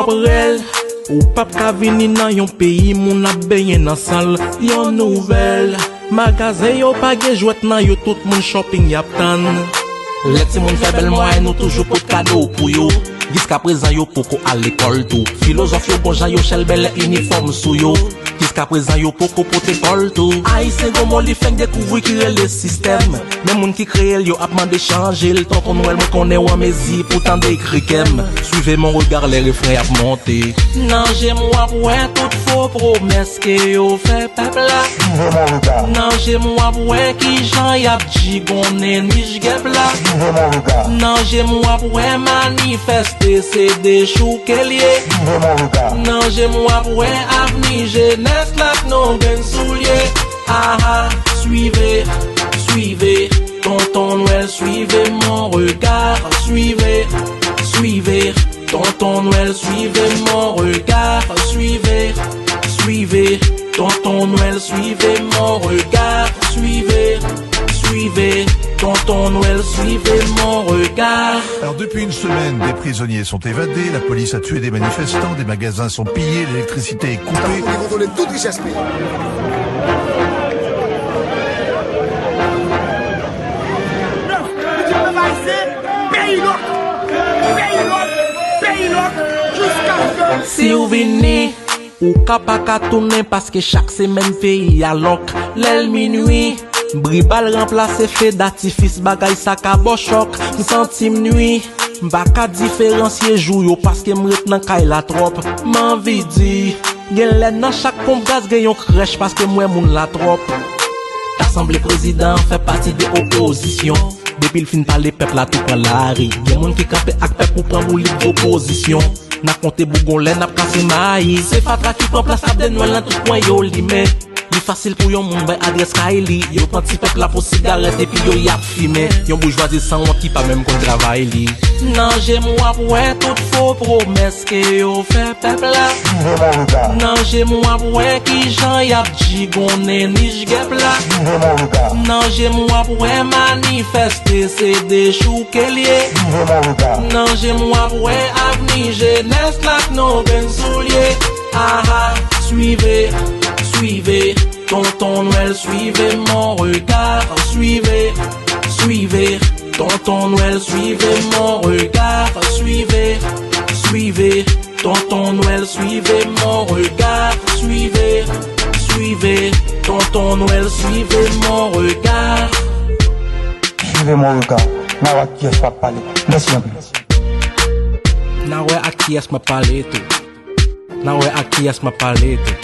Aprel, ou pap ka vini nan yon pays, moun ap benye nan sal, yon nouvel. Magasin yo pa gen jouet nan yo, tout moun shopping yap tan. Let si moun fe bel mwen, nou toujou pot kado pou yo. Jusqu'à présent yo poko à l'école tout. Philosophe yo bon jan yo chel bel uniforme sou yo. Jusqu'à présent yo poko pot école tout. Haïtien gomo li fèk découvrir qui est le système. Même moun qui crée yo ap mande changer le temps qu'on nouel me connaît ou mezi pourtant d'écrit kem. Suivez mon regard les refrains ap monter. Non j'aime moi ouais tout faux promesses que yo fait peuple là. Non j'aime moi ouais qui jan yap di gon ennemi j'gep là. Non j'aime moi ouais manifeste c'est des choux qu'elle y est. Non j'aime moi pour avenir jeunesse là non ben soulier. Ah ah, suivez, suivez, tonton Noël, suivez mon regard. Suivez, suivez, tonton Noël, suivez mon regard. Suivez, suivez, tonton Noël, suivez mon regard. Suivez, suivez, tonton Noël, suivez mon regard. Alors depuis une semaine, des prisonniers sont évadés, la police a tué des manifestants, des magasins sont pillés, l'électricité est coupée. On donne toute richesse. Si ou vini, ou kapa ka tourner parce que chaque semaine pays a lock. L'el minuit, bribal remplace fait d'artifice bagay sa ka bo choc. M'sentim nuit, m'baka différencier jou yo parce que m'ret nan kay la trop. M'envie di, gen lè nan chaque pompe gaz gen yon crèche parce que moi moun la trop. L'Assemblée président fait partie de l'opposition. Depuis le fin parler peuple la tout prend la ri. Gen moun ki kampe ak peuple pour prendre libre opposition. N'a compté bougon lè n'a cassé maïs. C'est Fatra qui prend place à de Noël dans tout coin yo li met. Li facile pour yon moun bay adresse Kylie. Yo prend ti peuple la pour cigarette et puis yo yap fumé. Yon bourgeoisie sans honte qui pas même qu'on travail li. Non j'aime moi pour tout faux promesses que yo fait peuple là. Non j'aime moi pour qui jan yap di gon ennemi j'gep là. Non j'aime moi pour manifester c'est des choux qu'elle y est. Non j'aime moi pour avenir jeunesse là non ben soulier. Ah ah, suivez, suivez, tonton Noël, suivez mon regard. Suivez, suivez, tonton Noël, suivez mon regard. Suivez, suivez, tonton Noël, suivez mon regard. Suivez, suivez, tonton Noël, suivez mon regard. Suivez mon regard. Nawa qui est pas parler. Merci un peu. Nawa qui est pas parler tout. Nawa qui est pas parler tout.